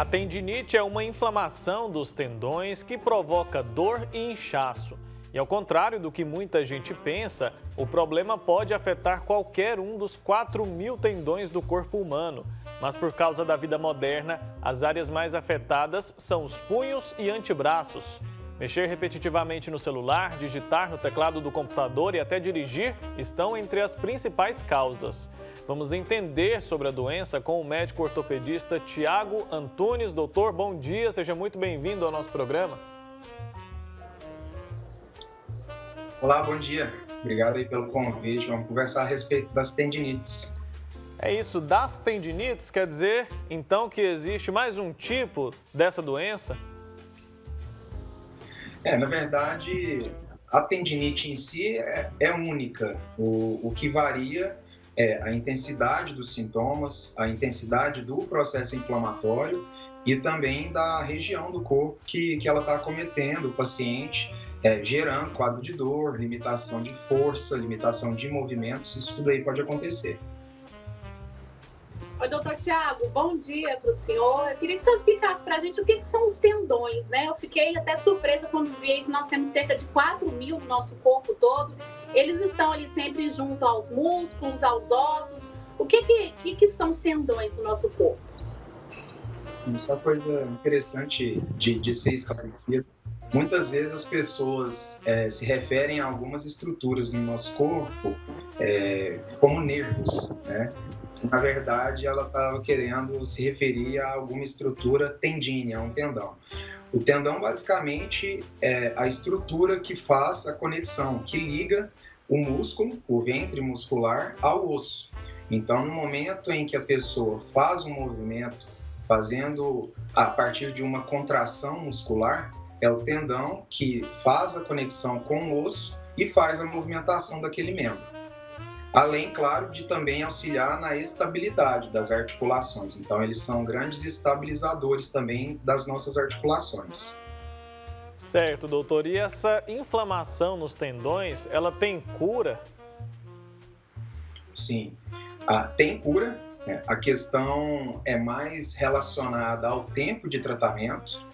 A tendinite é uma inflamação dos tendões que provoca dor e inchaço. E ao contrário do que muita gente pensa, o problema pode afetar qualquer um dos 4.000 tendões do corpo humano. Mas por causa da vida moderna, as áreas mais afetadas são os punhos e antebraços. Mexer repetitivamente no celular, digitar no teclado do computador e até dirigir estão entre as principais causas. Vamos entender sobre a doença com o médico ortopedista Tiago Antunes. Doutor, bom dia, seja muito bem-vindo ao nosso programa. Olá, bom dia. Obrigado aí pelo convite. Vamos conversar a respeito das tendinites. É isso, das tendinites, quer dizer, então, que existe mais um tipo dessa doença? Na verdade, a tendinite em si é única. O que varia é a intensidade dos sintomas, a intensidade do processo inflamatório e também da região do corpo que ela está acometendo o paciente, gerando quadro de dor, limitação de força, limitação de movimentos, isso tudo aí pode acontecer. Oi, doutor Tiago, bom dia para o senhor. Eu queria que o senhor explicasse para a gente o que são os tendões, né? Eu fiquei até surpresa quando vi que nós temos cerca de 4.000 no nosso corpo todo. Eles estão ali sempre junto aos músculos, aos ossos. O que são os tendões no nosso corpo? Isso é uma coisa interessante de ser esclarecido. Muitas vezes as pessoas se referem a algumas estruturas no nosso corpo como nervos, né? Na verdade, ela estava querendo se referir a alguma estrutura tendínea, a um tendão. O tendão, basicamente, é a estrutura que faz a conexão, que liga o músculo, o ventre muscular, ao osso. Então, no momento em que a pessoa faz um movimento, fazendo a partir de uma contração muscular, é o tendão que faz a conexão com o osso e faz a movimentação daquele membro. Além, claro, de também auxiliar na estabilidade das articulações. Então, eles são grandes estabilizadores também das nossas articulações. Certo, doutor. E essa inflamação nos tendões, ela tem cura? Sim, tem cura. A questão é mais relacionada ao tempo de tratamento.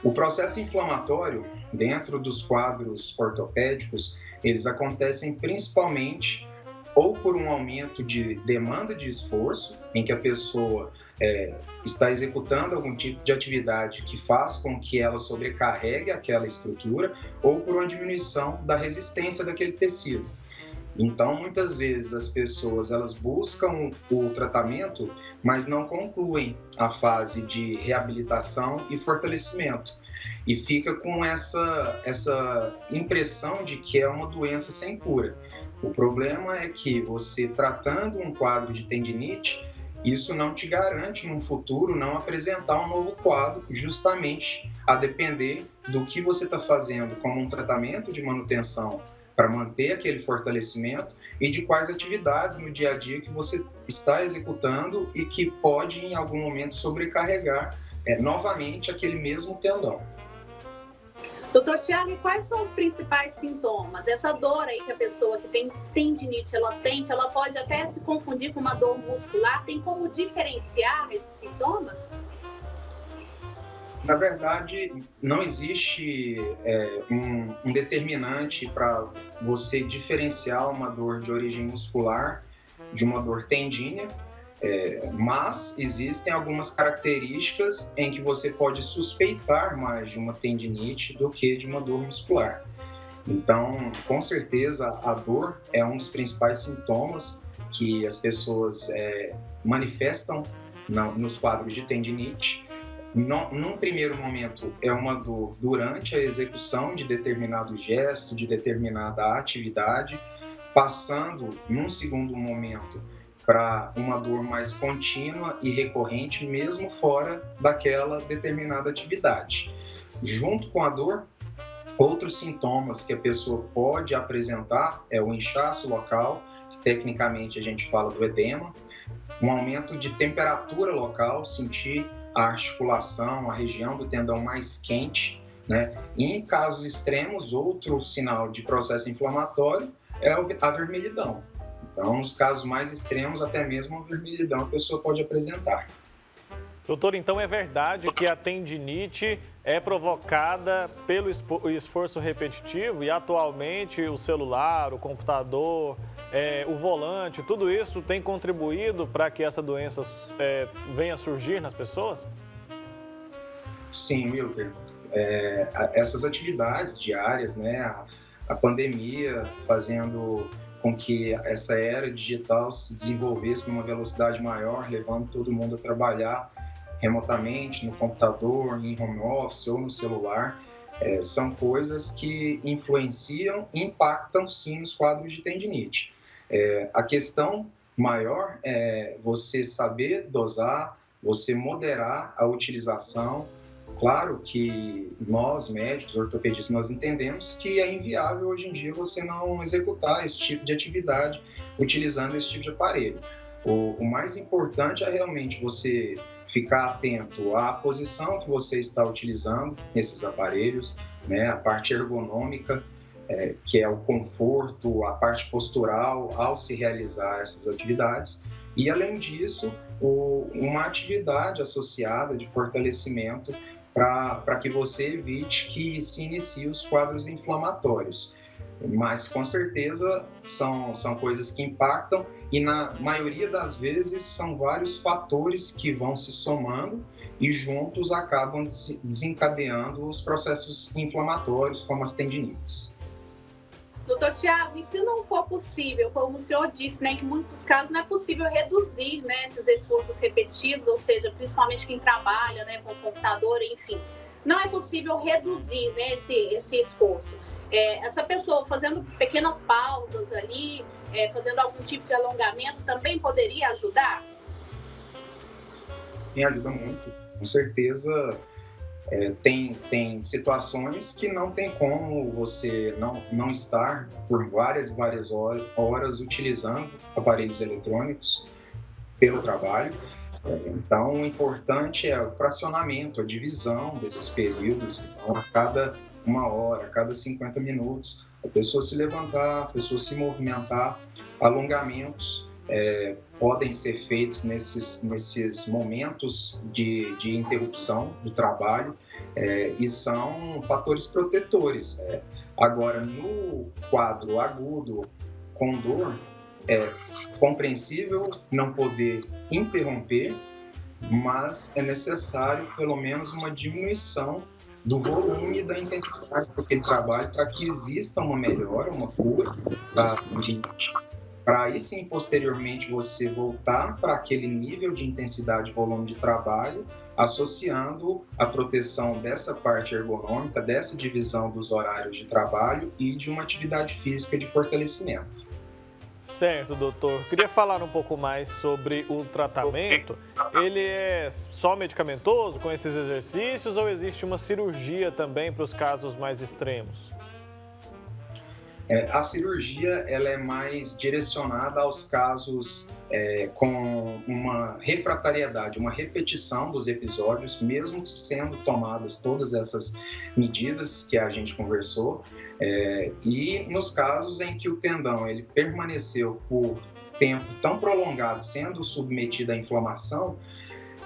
O processo inflamatório, dentro dos quadros ortopédicos, eles acontecem principalmente ou por um aumento de demanda de esforço, em que a pessoa está executando algum tipo de atividade que faz com que ela sobrecarregue aquela estrutura, ou por uma diminuição da resistência daquele tecido. Então, muitas vezes as pessoas elas buscam o tratamento, mas não concluem a fase de reabilitação e fortalecimento. E fica com essa impressão de que é uma doença sem cura. O problema é que você tratando um quadro de tendinite, isso não te garante no futuro não apresentar um novo quadro, justamente a depender do que você está fazendo como um tratamento de manutenção para manter aquele fortalecimento e de quais atividades no dia a dia que você está executando e que pode em algum momento sobrecarregar novamente aquele mesmo tendão. Doutor Tiago, e quais são os principais sintomas? Essa dor aí que a pessoa que tem tendinite, ela sente, ela pode até se confundir com uma dor muscular. Tem como diferenciar esses sintomas? Na verdade, não existe um determinante para você diferenciar uma dor de origem muscular de uma dor tendínea, mas existem algumas características em que você pode suspeitar mais de uma tendinite do que de uma dor muscular. Então, com certeza, a dor é um dos principais sintomas que as pessoas manifestam nos quadros de tendinite. Num primeiro momento, é uma dor durante a execução de determinado gesto, de determinada atividade, passando, num segundo momento, para uma dor mais contínua e recorrente, mesmo fora daquela determinada atividade. Junto com a dor, outros sintomas que a pessoa pode apresentar é o inchaço local, que tecnicamente a gente fala do edema, um aumento de temperatura local, sentir a articulação, a região do tendão mais quente, né? E em casos extremos, outro sinal de processo inflamatório é a vermelhidão. Então, nos casos mais extremos, até mesmo a vermelhidão a pessoa pode apresentar. Doutor, então é verdade que a tendinite é provocada pelo esforço repetitivo e atualmente o celular, o computador, o volante, tudo isso tem contribuído para que essa doença venha a surgir nas pessoas? Sim, Wilker. Essas atividades diárias, né, a pandemia fazendo com que essa era digital se desenvolvesse numa velocidade maior, levando todo mundo a trabalhar remotamente, no computador, em home office ou no celular, são coisas que influenciam e impactam sim nos quadros de tendinite. A questão maior é você saber dosar, você moderar a utilização. Claro que nós, médicos, ortopedistas, nós entendemos que é inviável hoje em dia você não executar esse tipo de atividade utilizando esse tipo de aparelho. O mais importante é realmente você ficar atento à posição que você está utilizando nesses aparelhos, né? A parte ergonômica, que é o conforto, a parte postural ao se realizar essas atividades. E, além disso, uma atividade associada de fortalecimento para que você evite que se iniciem os quadros inflamatórios. Mas, com certeza, são coisas que impactam e, na maioria das vezes, são vários fatores que vão se somando e juntos acabam desencadeando os processos inflamatórios, como as tendinites. Doutor Tiago, e se não for possível, como o senhor disse, né, que em muitos casos não é possível reduzir, né, esses esforços repetitivos, ou seja, principalmente quem trabalha, né, com o computador, enfim, não é possível reduzir, né, esse esforço. Essa pessoa fazendo pequenas pausas ali, fazendo algum tipo de alongamento, também poderia ajudar? Sim, ajuda muito. Com certeza, tem situações que não tem como você não estar por várias horas utilizando aparelhos eletrônicos pelo trabalho. Então, o importante é o fracionamento, a divisão desses períodos. Então, a cada 1 hora, a cada 50 minutos, a pessoa se levantar, a pessoa se movimentar. Alongamentos podem ser feitos nesses momentos de interrupção do trabalho e são fatores protetores. Agora, no quadro agudo com dor, é compreensível não poder interromper, mas é necessário pelo menos uma diminuição do volume e da intensidade daquele trabalho para que exista uma melhora, uma cura da tendinite. Para aí sim, posteriormente, você voltar para aquele nível de intensidade e volume de trabalho, associando a proteção dessa parte ergonômica, dessa divisão dos horários de trabalho e de uma atividade física de fortalecimento. Certo, doutor. Queria falar um pouco mais sobre o tratamento. Ele é só medicamentoso com esses exercícios ou existe uma cirurgia também para os casos mais extremos? A cirurgia ela é mais direcionada aos casos com uma refratariedade, uma repetição dos episódios, mesmo sendo tomadas todas essas medidas que a gente conversou, e nos casos em que o tendão ele permaneceu por tempo tão prolongado, sendo submetido à inflamação,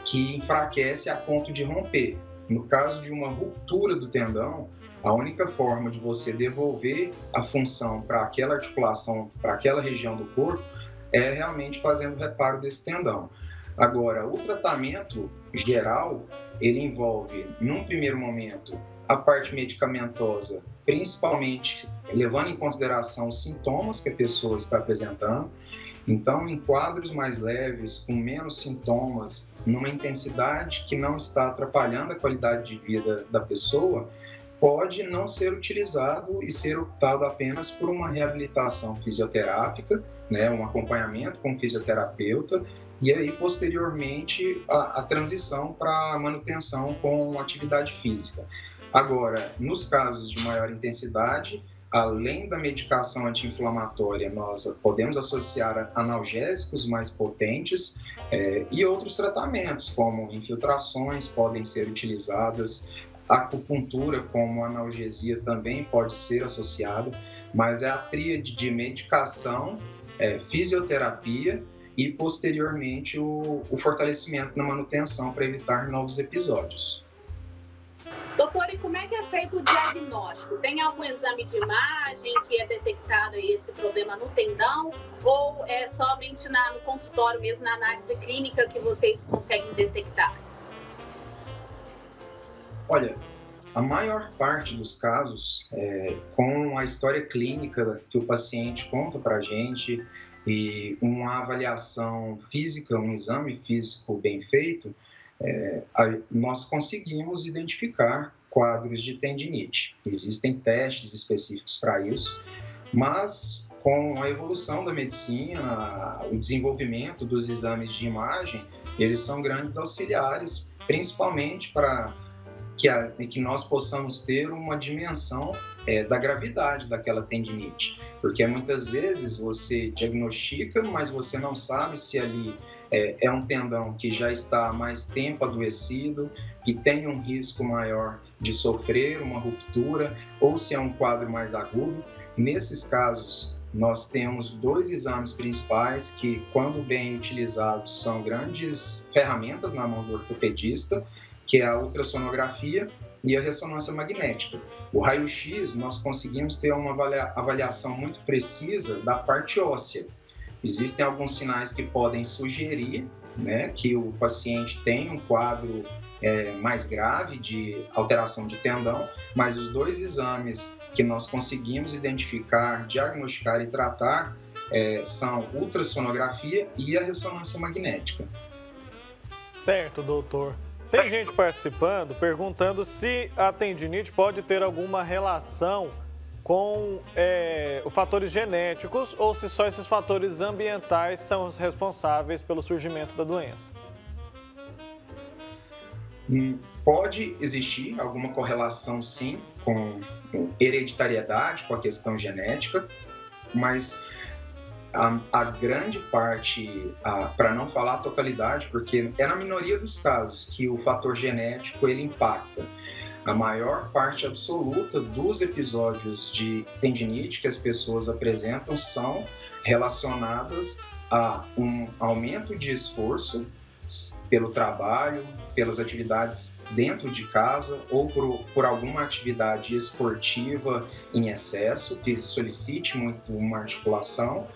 que enfraquece a ponto de romper. No caso de uma ruptura do tendão, a única forma de você devolver a função para aquela articulação, para aquela região do corpo, é realmente fazendo o reparo desse tendão. Agora, o tratamento geral, ele envolve, num primeiro momento, a parte medicamentosa, principalmente levando em consideração os sintomas que a pessoa está apresentando. Então, em quadros mais leves, com menos sintomas, numa intensidade que não está atrapalhando a qualidade de vida da pessoa, pode não ser utilizado e ser optado apenas por uma reabilitação fisioterápica, né, um acompanhamento com o fisioterapeuta, e aí, posteriormente, a transição para a manutenção com atividade física. Agora, nos casos de maior intensidade, além da medicação anti-inflamatória, nós podemos associar analgésicos mais potentes e outros tratamentos, como infiltrações podem ser utilizadas, a acupuntura como analgesia também pode ser associada, mas é a tríade de medicação, fisioterapia e posteriormente o fortalecimento na manutenção para evitar novos episódios. Doutor, e como é que é feito o diagnóstico? Tem algum exame de imagem que é detectado aí esse problema no tendão? Ou é somente no consultório mesmo, na análise clínica, que vocês conseguem detectar? Olha, a maior parte dos casos, com a história clínica que o paciente conta para a gente e uma avaliação física, um exame físico bem feito, nós conseguimos identificar quadros de tendinite. Existem testes específicos para isso, mas com a evolução da medicina, o desenvolvimento dos exames de imagem, eles são grandes auxiliares, principalmente para que nós possamos ter uma dimensão da gravidade daquela tendinite, porque muitas vezes você diagnostica, mas você não sabe se ali é um tendão que já está há mais tempo adoecido, que tem um risco maior de sofrer uma ruptura, ou se é um quadro mais agudo. Nesses casos, nós temos 2 exames principais que, quando bem utilizados, são grandes ferramentas na mão do ortopedista, que é a ultrassonografia e a ressonância magnética. O raio-x, nós conseguimos ter uma avaliação muito precisa da parte óssea. Existem alguns sinais que podem sugerir, né, que o paciente tem um quadro mais grave de alteração de tendão, mas os 2 exames que nós conseguimos identificar, diagnosticar e tratar são ultrassonografia e a ressonância magnética. Certo, doutor. Tem gente participando, perguntando se a tendinite pode ter alguma relação com os fatores genéticos ou se só esses fatores ambientais são os responsáveis pelo surgimento da doença. Pode existir alguma correlação, sim, com hereditariedade, com a questão genética, mas a grande parte, para não falar a totalidade, porque é na minoria dos casos que o fator genético ele impacta. A maior parte absoluta dos episódios de tendinite que as pessoas apresentam são relacionadas a um aumento de esforço pelo trabalho, pelas atividades dentro de casa ou por alguma atividade esportiva em excesso que solicite muito uma articulação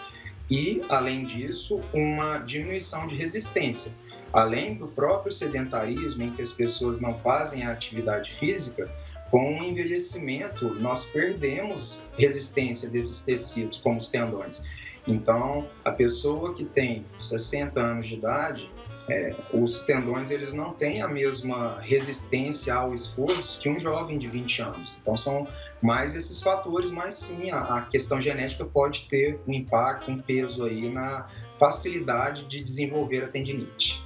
e, além disso, uma diminuição de resistência. Além do próprio sedentarismo, em que as pessoas não fazem a atividade física, com o envelhecimento, nós perdemos resistência desses tecidos, como os tendões. Então, a pessoa que tem 60 anos de idade, os tendões eles não têm a mesma resistência ao esforço que um jovem de 20 anos. Então, são mais esses fatores, mas sim, a questão genética pode ter um impacto, um peso aí na facilidade de desenvolver a tendinite.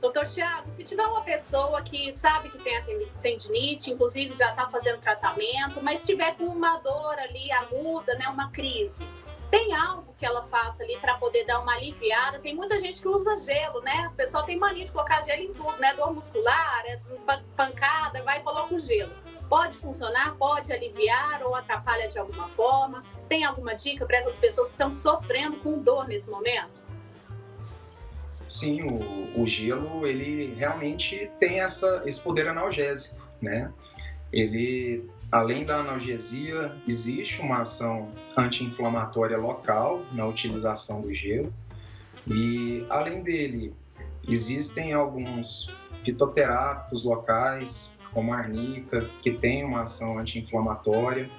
Doutor Thiago, se tiver uma pessoa que sabe que tem a tendinite, inclusive já está fazendo tratamento, mas estiver com uma dor ali aguda, né, uma crise, tem algo que ela faça ali para poder dar uma aliviada? Tem muita gente que usa gelo, né? O pessoal tem mania de colocar gelo em tudo, né? Dor muscular, pancada, vai e coloca o gelo. Pode funcionar? Pode aliviar ou atrapalha de alguma forma? Tem alguma dica para essas pessoas que estão sofrendo com dor nesse momento? Sim, o gelo, ele realmente tem esse poder analgésico, né? Ele, além da analgesia, existe uma ação anti-inflamatória local na utilização do gelo. E, além dele, existem alguns fitoterápicos locais, como a arnica, que tem uma ação anti-inflamatória.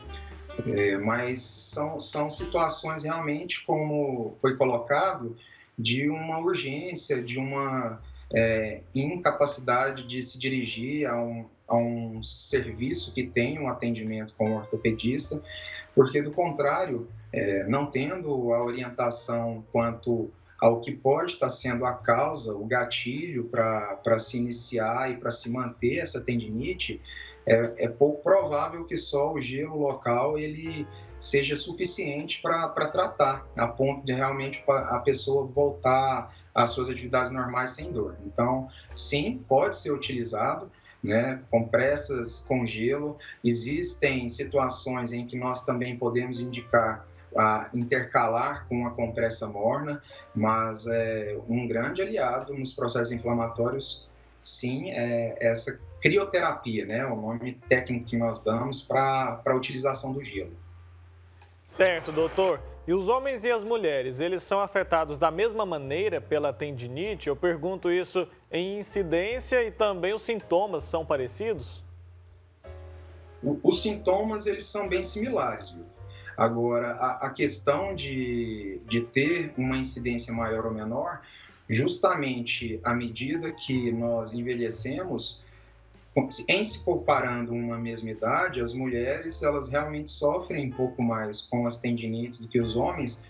Mas são situações realmente, como foi colocado, de uma urgência, de uma incapacidade de se dirigir a um serviço que tem um atendimento com o ortopedista, porque, do contrário, não tendo a orientação quanto ao que pode estar sendo a causa, o gatilho para se iniciar e para se manter essa tendinite, é pouco provável que só o gelo local ele seja suficiente para tratar, a ponto de realmente a pessoa voltar às suas atividades normais sem dor. Então, sim, pode ser utilizado, né, compressas com gelo. Existem situações em que nós também podemos indicar a intercalar com a compressa morna, mas um grande aliado nos processos inflamatórios, sim, é essa crioterapia, né? O nome técnico que nós damos para a utilização do gelo. Certo, doutor. E os homens e as mulheres, eles são afetados da mesma maneira pela tendinite? Eu pergunto isso em incidência e também os sintomas são parecidos? Os sintomas, eles são bem similares, viu? Agora, a questão de ter uma incidência maior ou menor, justamente à medida que nós envelhecemos, em se comparando uma mesma idade, as mulheres, elas realmente sofrem um pouco mais com as tendinites do que os homens,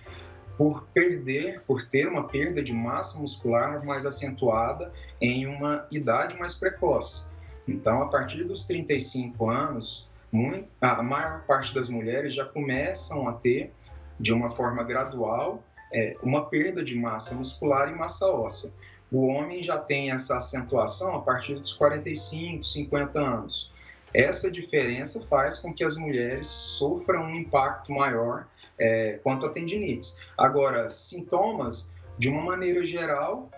por ter uma perda de massa muscular mais acentuada em uma idade mais precoce. Então, a partir dos 35 anos, a maior parte das mulheres já começam a ter, de uma forma gradual, uma perda de massa muscular e massa óssea. O homem já tem essa acentuação a partir dos 45, 50 anos. Essa diferença faz com que as mulheres sofram um impacto maior quanto a tendinites. Agora, sintomas, de uma maneira geral,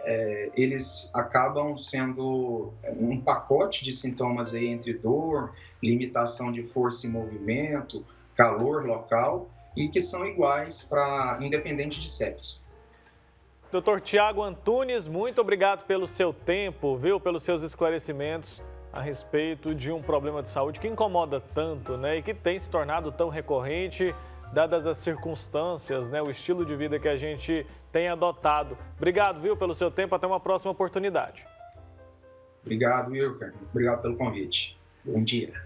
eles acabam sendo um pacote de sintomas aí entre dor, limitação de força e movimento, calor local, e que são iguais independente de sexo. Dr. Tiago Antunes, muito obrigado pelo seu tempo, viu? Pelos seus esclarecimentos a respeito de um problema de saúde que incomoda tanto, né? E que tem se tornado tão recorrente, dadas as circunstâncias, né? O estilo de vida que a gente tem adotado. Obrigado, viu, pelo seu tempo. Até uma próxima oportunidade. Obrigado, Wilker. Obrigado pelo convite. Bom dia.